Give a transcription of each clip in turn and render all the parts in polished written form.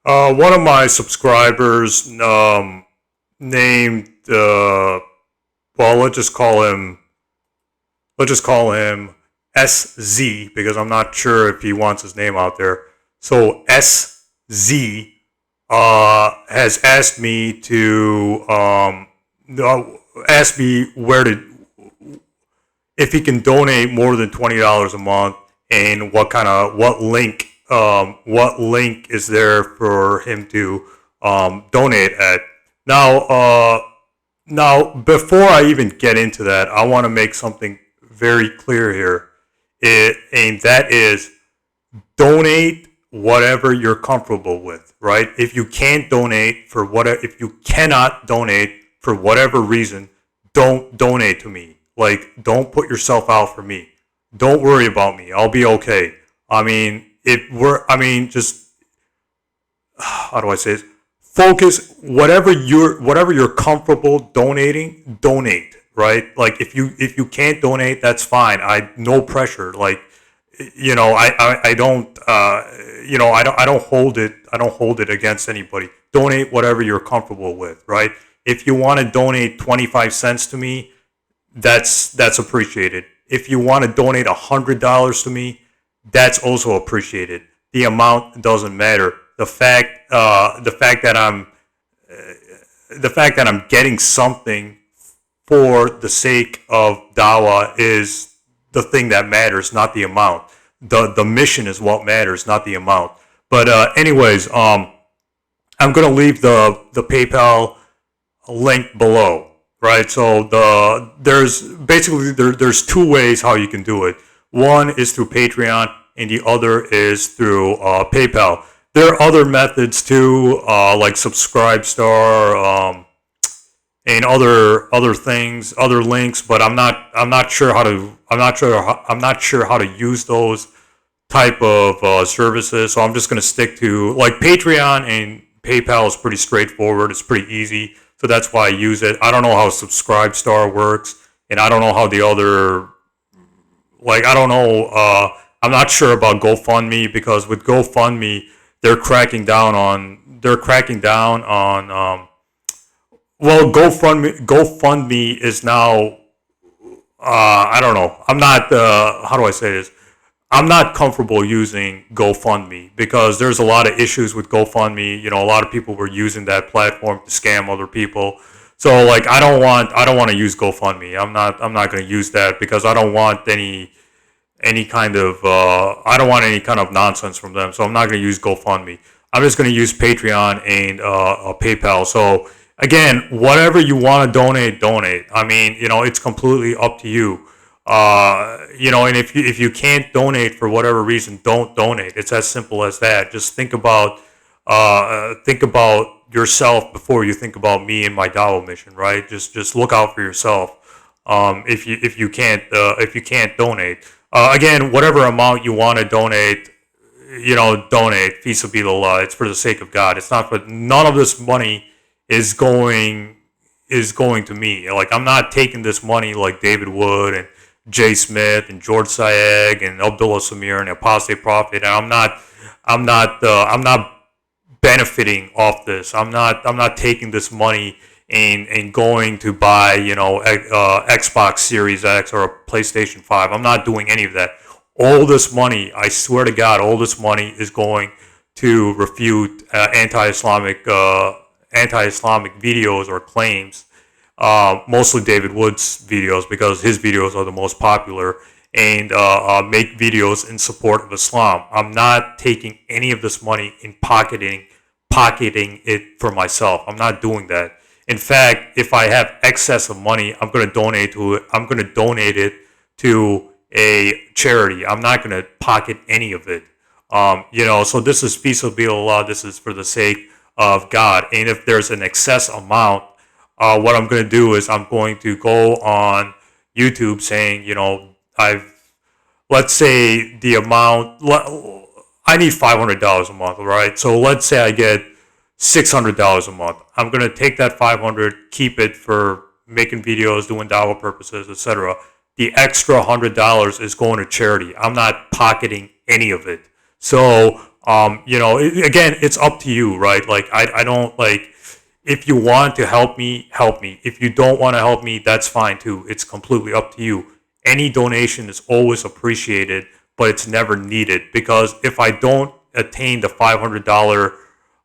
One of my subscribers named well, let's just call him SZ because I'm not sure if he wants his name out there. So SZ has asked me to ask me where to if he can donate more than $20 a month, and what link is there for him to donate at. Now, now before I even get into that, I want to make something very clear here, and that is donate whatever you're comfortable with, right? If you cannot donate for whatever reason, don't donate to me. Like, don't put yourself out for me. Don't worry about me. I'll be okay. Just how do I say this? Focus whatever you're comfortable donating, donate, right? Like if you can't donate, that's fine. No pressure. Like I don't hold it against anybody. Donate whatever you're comfortable with, right? If you want to donate 25 cents to me, that's appreciated. If you want to donate $100 to me, that's also appreciated. The amount doesn't matter. The fact that I'm getting something for the sake of Dawa is the thing that matters, not the amount. The mission is what matters, not the amount. But anyways, I'm gonna leave the PayPal link below. Right, so there's two ways how you can do it. One is through Patreon, and the other is through PayPal. There are other methods too, like Subscribestar, and other things, other links. But I'm not sure how to use those type of services. So I'm just gonna stick to like Patreon, and PayPal is pretty straightforward. It's pretty easy. So that's why I use it. I don't know how Subscribestar works, and I don't know how the other, like, I don't know. I'm not sure about GoFundMe, because with GoFundMe, they're cracking down on. Well, GoFundMe is now. I don't know. I'm not. How do I say this? I'm not comfortable using GoFundMe because there's a lot of issues with GoFundMe. A lot of people were using that platform to scam other people. So like I don't want to use GoFundMe. I'm not going to use that because I don't want any kind of nonsense from them. So I'm not going to use GoFundMe. I'm just going to use Patreon and PayPal. So again, whatever you want to donate. I mean, it's completely up to you. And if you can't donate for whatever reason, don't donate. It's as simple as that. Just think about yourself before you think about me and my Dawa mission, right? Just look out for yourself. If you can't donate, again, whatever amount you want to donate, donate. Fi sabilillah. It's for the sake of God. It's not for none of this money is going to me. Like I'm not taking this money like David Wood and Jay Smith and George Sayegh and Abdullah Samir and Apostate Prophet. And I'm not benefiting off this. I'm not taking this money and going to buy Xbox Series X or a PlayStation 5. I'm not doing any of that. All this money, I swear to God, all this money is going to refute anti-Islamic videos or claims. Mostly David Wood's videos because his videos are the most popular, and make videos in support of Islam. I'm not taking any of this money and pocketing it for myself. I'm not doing that. In fact, if I have excess of money, I'm going to donate to it. I'm going to donate it to a charity. I'm not going to pocket any of it. So this is fi sabilillah. This is for the sake of God. And if there's an excess amount, what I'm going to do is I'm going to go on YouTube saying, let's say the amount, I need $500 a month, right? So let's say I get $600 a month. I'm going to take that $500, keep it for making videos, doing dawah purposes, etc. The extra $100 is going to charity. I'm not pocketing any of it. So Again, it's up to you, right? Like I don't like, if you want to help me, help me. If you don't want to help me, that's fine too. It's completely up to you. Any donation is always appreciated, but it's never needed, because if I don't attain the $500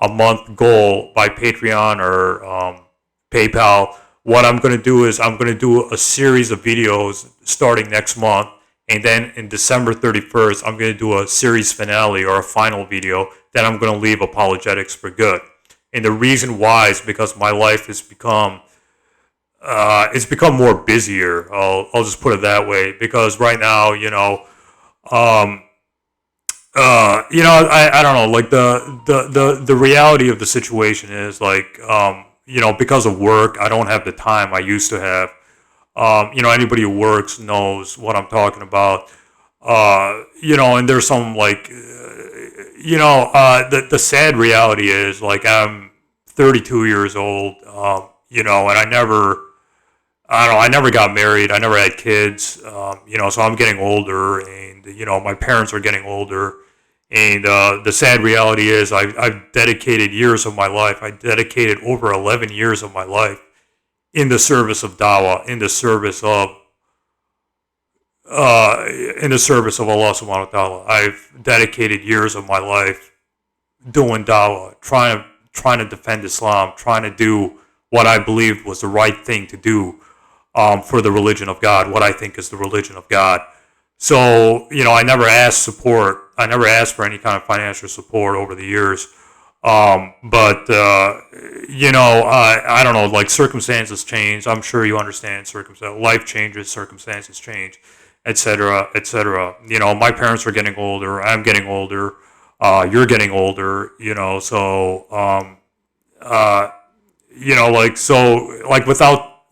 a month goal by Patreon or PayPal, what I'm going to do is I'm going to do a series of videos starting next month. And then in December 31st, I'm going to do a series finale or a final video. Then I'm going to leave apologetics for good. And the reason why is because my life has become it's become more busier. I'll just put it that way, because right now, um, I don't know, like the reality of the situation is like, because of work, I don't have the time I used to have. Anybody who works knows what I'm talking about. And there's some like, the sad reality is like I'm 32 years old, and I never got married. I never had kids, so I'm getting older, and, my parents are getting older. And the sad reality is I've dedicated years of my life. I dedicated over 11 years of my life in the service of dawah, in the service of Allah subhanahu wa ta'ala. I've dedicated years of my life doing dawah, trying to defend Islam, trying to do what I believed was the right thing to do, for the religion of God, what I think is the religion of God. So, I never asked support. I never asked for any kind of financial support over the years. But I don't know, like circumstances change. I'm sure you understand circumstances. Life changes, circumstances change, etc., etc. My parents are getting older. I'm getting older. You're getting older, so,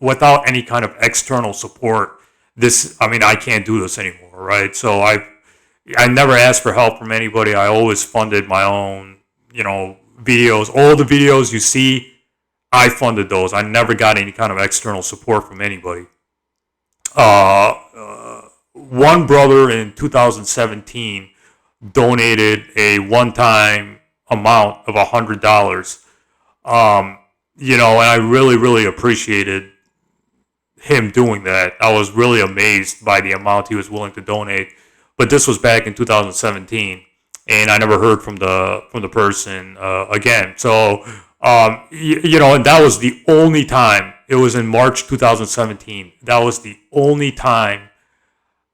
without any kind of external support, I can't do this anymore, right? So I never asked for help from anybody. I always funded my own, videos. All the videos you see, I funded those. I never got any kind of external support from anybody. One brother in 2017 donated a one-time amount of $100. And I really, really appreciated him doing that. I was really amazed by the amount he was willing to donate. But this was back in 2017, and I never heard from the person again. So, and that was the only time. It was in March 2017. That was the only time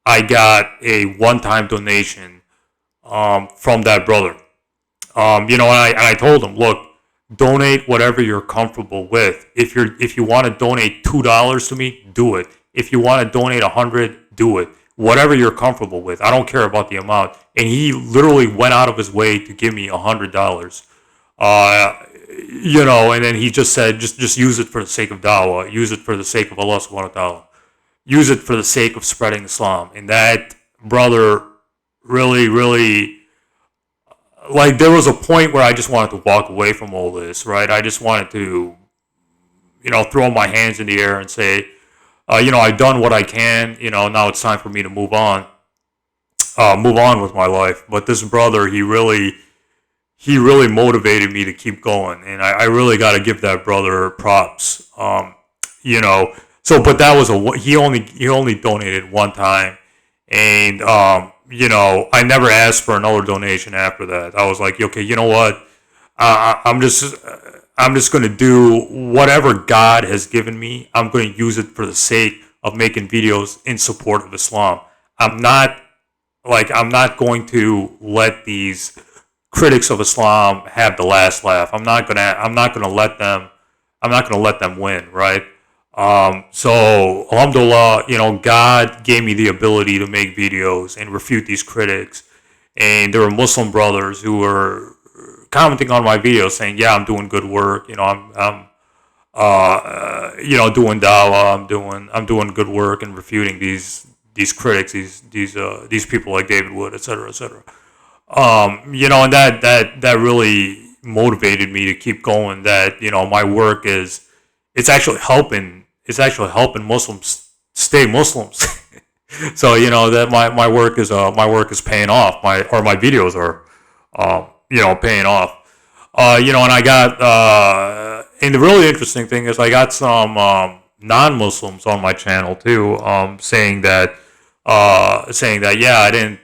I got a one-time donation from that brother. And I told him, look, donate whatever you're comfortable with. If you want to donate $2 to me, do it. If you want to donate $100, do it. Whatever you're comfortable with. I don't care about the amount. And he literally went out of his way to give me $100. And then he just said, just use it for the sake of dawah. Use it for the sake of Allah subhanahu wa ta'ala. Use it for the sake of spreading Islam. And that brother really, really, like, there was a point where I just wanted to walk away from all this, right? I just wanted to, throw my hands in the air and say, I've done what I can. Now it's time for me to move on with my life. But this brother, he really motivated me to keep going, and I really got to give that brother props. So, but that was he only donated one time, and I never asked for another donation after that. I was like, okay, you know what? I'm just going to do whatever God has given me. I'm going to use it for the sake of making videos in support of Islam. I'm not going to let these critics of Islam have the last laugh. I'm not gonna let them win, right? So alhamdulillah, God gave me the ability to make videos and refute these critics. And there were Muslim brothers who were commenting on my videos saying, yeah, I'm doing good work. I'm doing dawah. I'm doing good work and refuting these critics, these people like David Wood, et cetera, et cetera. And that really motivated me to keep going. That, my work it's actually helping Muslims stay Muslims. So, that my work is paying off. My videos are paying off. And I got, and the really interesting thing is I got some non-Muslims on my channel too, saying that, yeah, I didn't,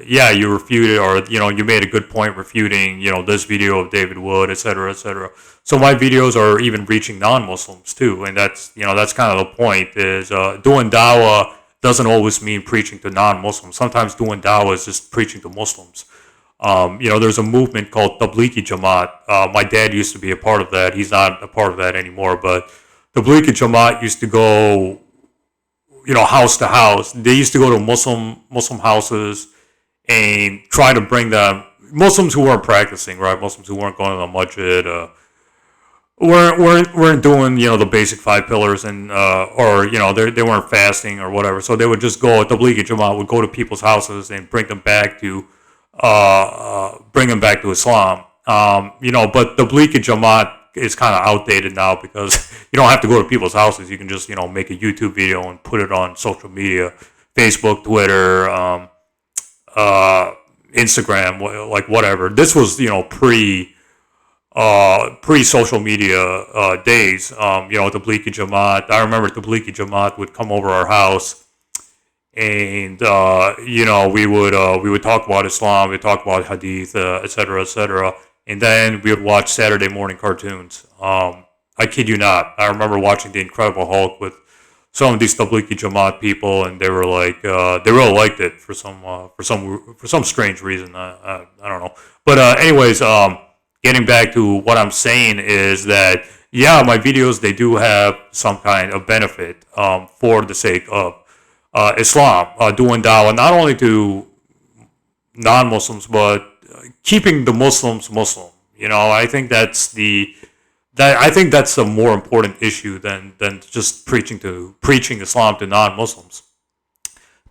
yeah, you refuted, or you made a good point refuting, this video of David Wood, etc., etc. So my videos are even reaching non-Muslims too, and that's kind of the point. Is doing dawah doesn't always mean preaching to non-Muslims. Sometimes doing dawah is just preaching to Muslims. There's a movement called Tablighi Jamaat. My dad used to be a part of that. He's not a part of that anymore, but Tablighi Jamaat used to go, house to house. They used to go to Muslim houses and try to bring them Muslims who weren't practicing, right? Muslims who weren't going to the masjid, weren't doing the basic five pillars, and or they weren't fasting or whatever. So they would just go. Tablighi Jamaat would go to people's houses and bring them back to Islam. But Tablighi Jamaat is kind of outdated now because you don't have to go to people's houses. You can just make a YouTube video and put it on social media, Facebook, Twitter, Instagram, like whatever. This was pre social media days. Tablighi Jamaat. I remember Tablighi Jamaat would come over our house, and we would talk about Islam, we'd talk about Hadith, etc., etc., and then we would watch Saturday morning cartoons. I kid you not. I remember watching The Incredible Hulk with some of these Tablighi Jamaat people, and they were like, they really liked it for some strange reason. I don't know. But anyways, getting back to what I'm saying is that, yeah, my videos, they do have some kind of benefit for the sake of Islam, doing dawah not only to non-Muslims but keeping the Muslims Muslim. I think that's a more important issue than just preaching Islam to non-Muslims,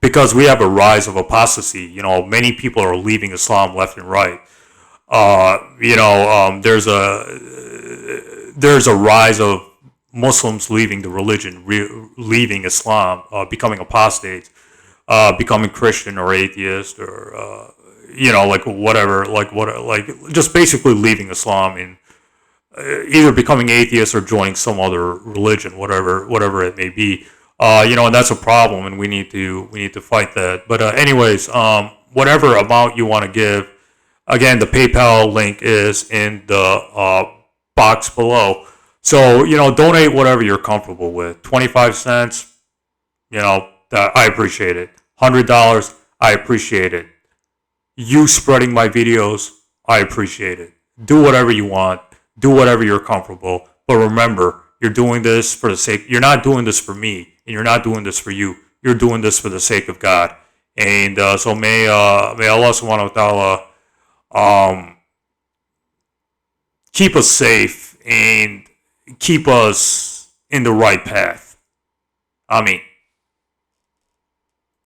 because we have a rise of apostasy. Many people are leaving Islam left and right. There's a rise of Muslims leaving the religion, leaving Islam, becoming apostates, becoming Christian or atheist, or like whatever, like just basically leaving Islam and either becoming atheist or joining some other religion, whatever it may be. And that's a problem, and we need to fight that. But anyways, whatever amount you want to give, again, the PayPal link is in the box below. So, donate whatever you're comfortable with. 25 cents, I appreciate it. $100, I appreciate it. You spreading my videos, I appreciate it. Do whatever you want. Do whatever you're comfortable. But remember, you're doing this for the sake, you're not doing this for me, and you're not doing this for you. You're doing this for the sake of God. And so may Allah subhanahu wa ta'ala keep us safe and keep us in the right path. Ameen.